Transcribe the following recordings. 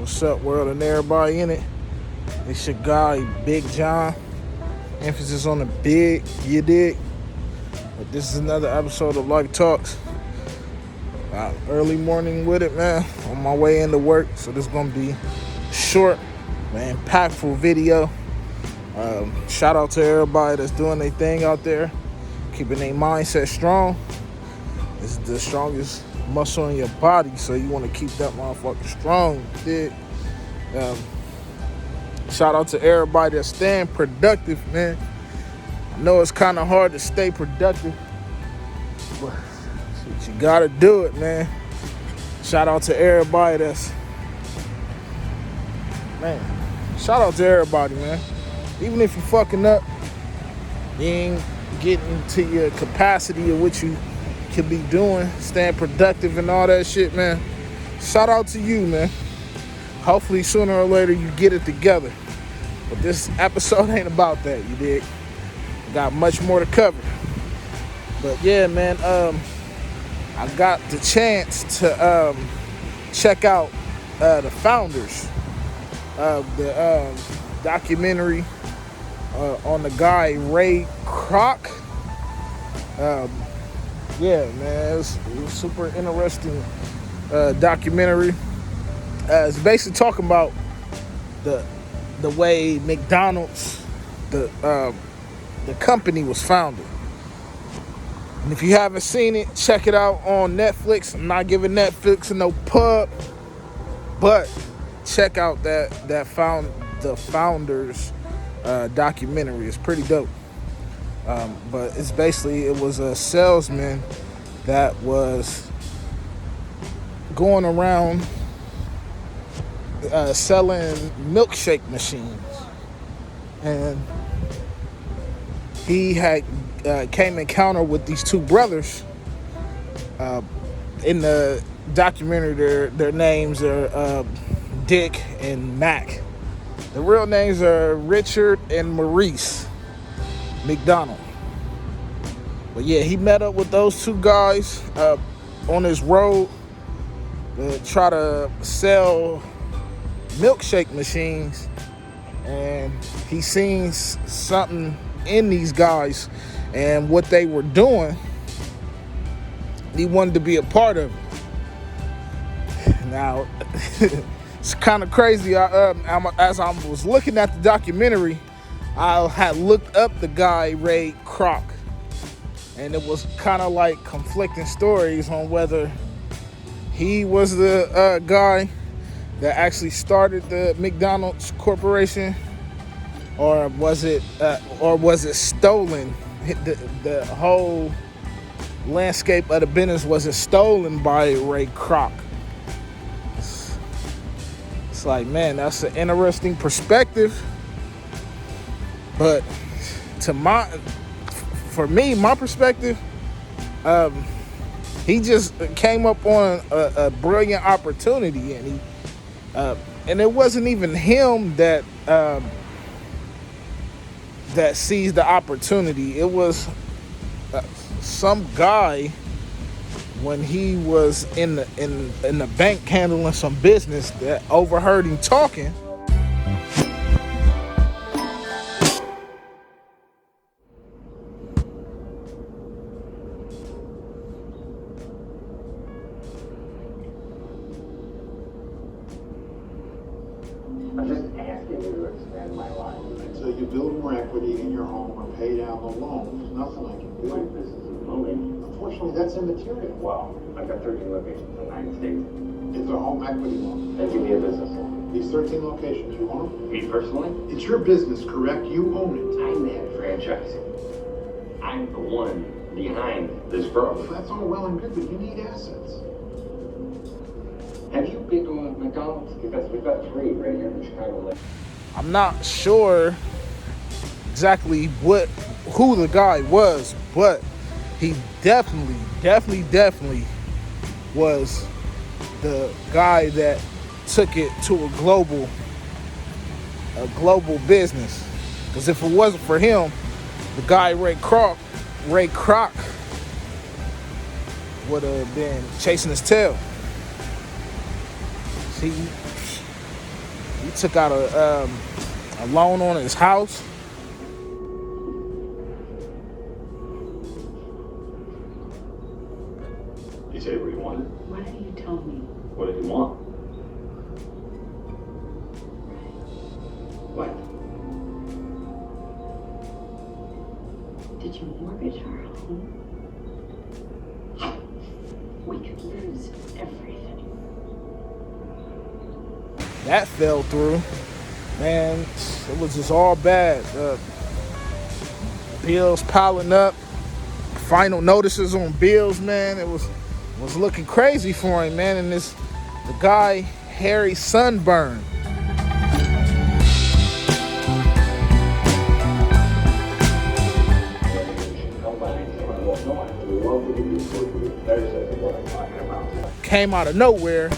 What's up, world, and everybody in it? It's your guy, Big John. Emphasis on the big, you dig? But this is another episode of Life Talks. Early morning with it, man. On my way into work, so this is gonna be short, but impactful video. Shout out to everybody that's doing their thing out there, keeping their mindset strong. It's the strongest muscle in your body, so you want to keep that motherfucker strong, dig? Shout out to everybody that's staying productive, man. I know it's kind of hard to stay productive, but you gotta do it, man. Shout out to everybody shout out to everybody, man. Even if you fucking up, you ain't getting to your capacity of what you could be doing, staying productive and all that shit, man. Shout out to you, man. Hopefully sooner or later you get it together. But this episode ain't about that, you dig? Got much more to cover. But yeah, man, I got the chance to check out the founders of the documentary on the guy Ray Kroc. Yeah, man, it was super interesting documentary. It's basically talking about the way McDonald's, the company, was founded. And if you haven't seen it, check it out on Netflix. I'm not giving Netflix no pub, but check out the founders documentary. It's pretty dope. But it's basically, it was a salesman that was going around selling milkshake machines, and he had came encounter with these two brothers. In the documentary, their names are Dick and Mac. The real names are Richard and Maurice McDonald. But yeah, he met up with those two guys on his road to try to sell milkshake machines, and he seen something in these guys and what they were doing. He wanted to be a part of it. Now, it's kind of crazy. As I was looking at the documentary, I had looked up the guy Ray Kroc, and it was kind of like conflicting stories on whether he was the guy that actually started the McDonald's corporation, or was it stolen? The whole landscape of the business wasn't stolen by Ray Kroc. It's like, man, that's an interesting perspective. But for me, my perspective, he just came up on a brilliant opportunity, and it wasn't even him that seized the opportunity. It was some guy, when he was in the bank handling some business, that overheard him talking. I'm just asking you to expand my life. Until you build more equity in your home or pay down the loan, there's nothing I can do. My business is booming. Unfortunately, that's immaterial. Well, I've got 13 locations in the United States. It's a home equity loan. Then give me a business loan. These 13 locations, you want them? Me personally? It's your business, correct? You own it. I manage franchising. I'm the one behind this growth. That's all well and good, but you need assets. Have you been to a McDonald's? Because we've got 3 right here in Chicago. I'm not sure exactly who the guy was, but he definitely was the guy that took it to a global business. Because if it wasn't for him, the guy Ray Kroc would have been chasing his tail. He took out a loan on his house. You say what you wanted? Why didn't you tell me? What did you want? What? Did you mortgage our home? We could lose everything. That fell through. Man, it was just all bad. Bills piling up. Final notices on bills, man. It was looking crazy for him, man. And the guy, Harry Sunburn. Came out of nowhere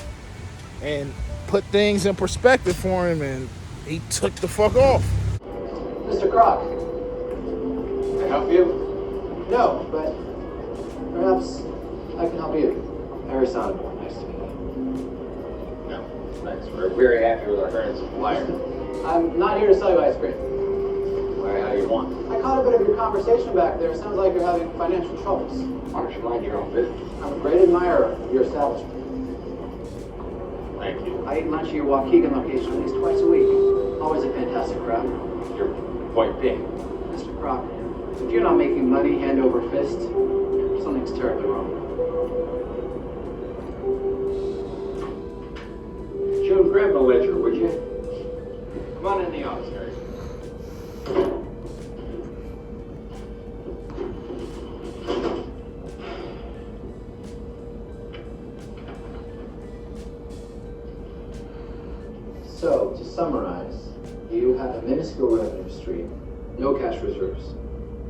and put things in perspective for him, and he took the fuck off. Mr. Croc. Can I help you? No, but perhaps I can help you. Harry Sonneborn, nice to meet you. No, thanks. We're very happy with our current supplier. I'm not here to sell you ice cream. Why, how do you want? I caught a bit of your conversation back there. Sounds like you're having financial troubles. Why don't you mind your own business? I'm a great admirer of your establishment. Thank you. I eat lunch at your Waukegan location at least twice a week. Always a fantastic crowd. You're quite big. Mr. Croc, if you're not making money hand over fist, something's terribly wrong. Joe, grab a ledger, would you? Come on in the office, Harry. So, to summarize, you have a minuscule revenue stream, no cash reserves,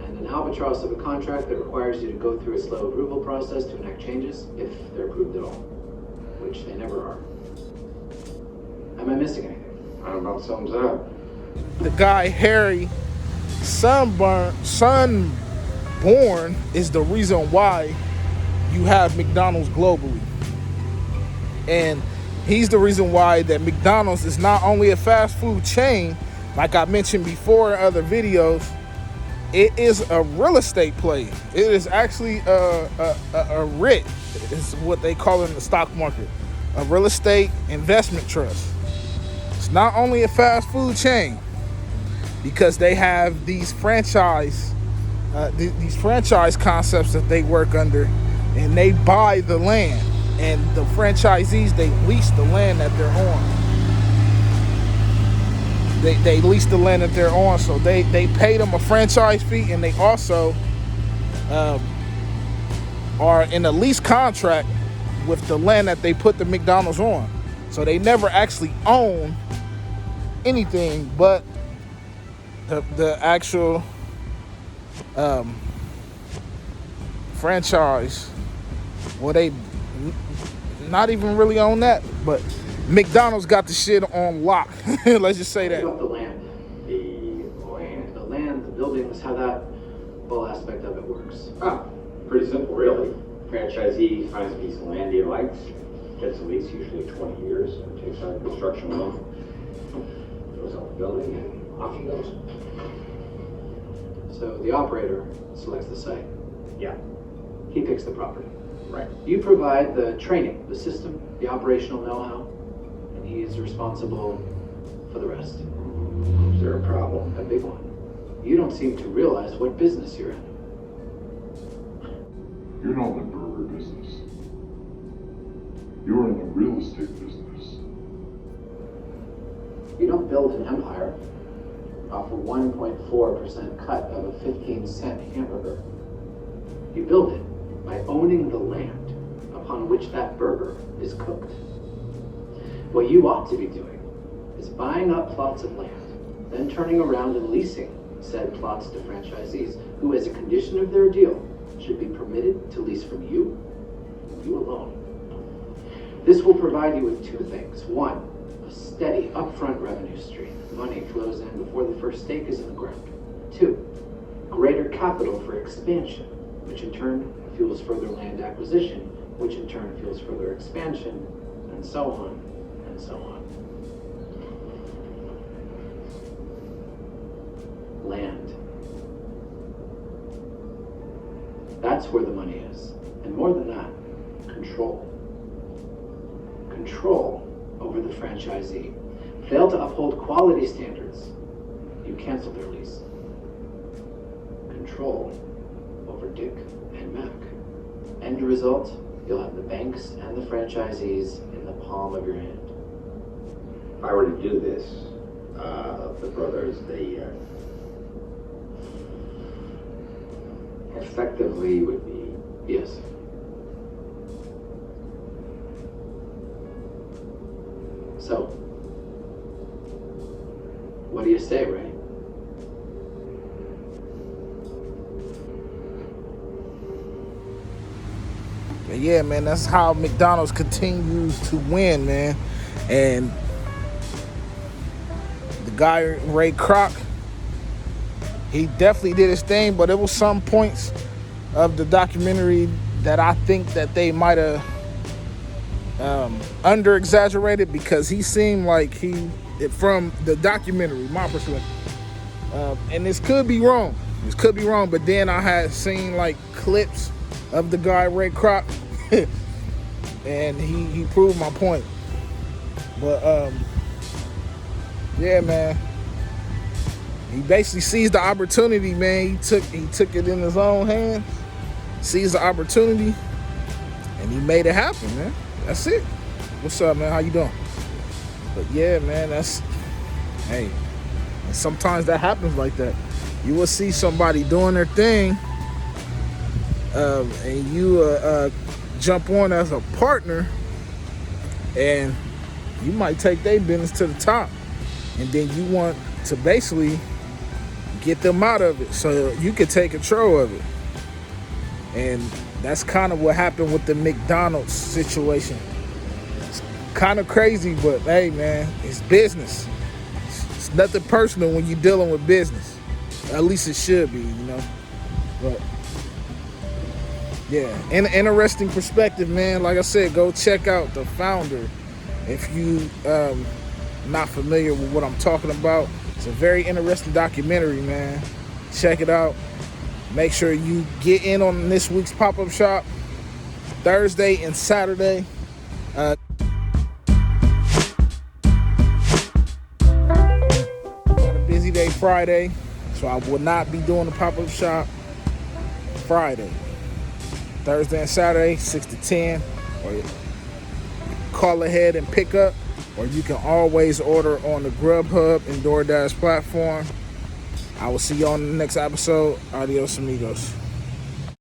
and an albatross of a contract that requires you to go through a slow approval process to enact changes, if they're approved at all, which they never are. Am I missing anything? That about sums it up. The guy, Harry Sunburn, is the reason why you have McDonald's globally. And he's the reason why that McDonald's is not only a fast food chain, like I mentioned before in other videos, it is a real estate play. It is actually a REIT, is what they call it in the stock market, a real estate investment trust. It's not only a fast food chain, because they have these franchise concepts that they work under, and they buy the land, and the franchisees, they lease the land that they're on. They lease the land that they're on, so they pay them a franchise fee, and they also are in a lease contract with the land that they put the McDonald's on. So they never actually own anything but the actual franchise. Well, they not even really own that, but McDonald's got the shit on lock. Let's just say that. About the land. The land, the buildings, how that whole aspect of it works. Ah, pretty simple, really. Franchisee finds a piece of land he likes, gets a lease, usually 20 years, and takes out a construction loan, goes up the building, and off he goes. So the operator selects the site. Yeah, He picks the property. right. You provide the training, the system, the operational know-how, and he is responsible for the rest. Is there a problem? A big one. You don't seem to realize what business you're in. You're not in the burger business. You're in the real estate business. You don't build an empire off a 1.4% cut of a 15-cent hamburger. You build it by owning the land upon which that burger is cooked. What you ought to be doing is buying up plots of land, then turning around and leasing said plots to franchisees, who, as a condition of their deal, should be permitted to lease from you, and you alone. This will provide you with two things. One, a steady upfront revenue stream. Money flows in before the first stake is in the ground. Two, greater capital for expansion, which in turn fuels further land acquisition, which in turn fuels further expansion, and so on, and so on. where the money is. And more than that, control. Control over the franchisee. Fail to uphold quality standards, you cancel their lease. Control over Dick and Mac. End result, you'll have the banks and the franchisees in the palm of your hand. If I were to do this, the brothers, they effectively would be. Yes. So, what do you say, Ray? Yeah, man, that's how McDonald's continues to win, man. And the guy, Ray Kroc, he definitely did his thing, but it was some points of the documentary that I think that they might have under-exaggerated, because he seemed like from the documentary, my perspective, and this could be wrong, but then I had seen like clips of the guy Ray Kroc, and he proved my point. But yeah, man, he basically seized the opportunity, man. He took it in his own hands, seized the opportunity, and he made it happen, man. That's it. What's up, man? How you doing? But yeah, man, hey, and sometimes that happens like that. You will see somebody doing their thing, and you jump on as a partner, and you might take their business to the top, and then you want to basically get them out of it so you can take control of it. And that's kind of what happened with the McDonald's situation. It's kind of crazy, but hey, man, it's business. It's nothing personal when you're dealing with business. At least it should be, you know. But yeah, interesting perspective, man. Like I said, go check out The Founder if you not familiar with what I'm talking about. It's a very interesting documentary, man. Check it out. Make sure you get in on this week's pop-up shop, Thursday and Saturday. Got a busy day Friday, so I will not be doing the pop-up shop Friday. Thursday and Saturday, 6 to 10, or call ahead and pick up, or you can always order on the Grubhub and DoorDash platform. I will see you on the next episode. Adios, amigos.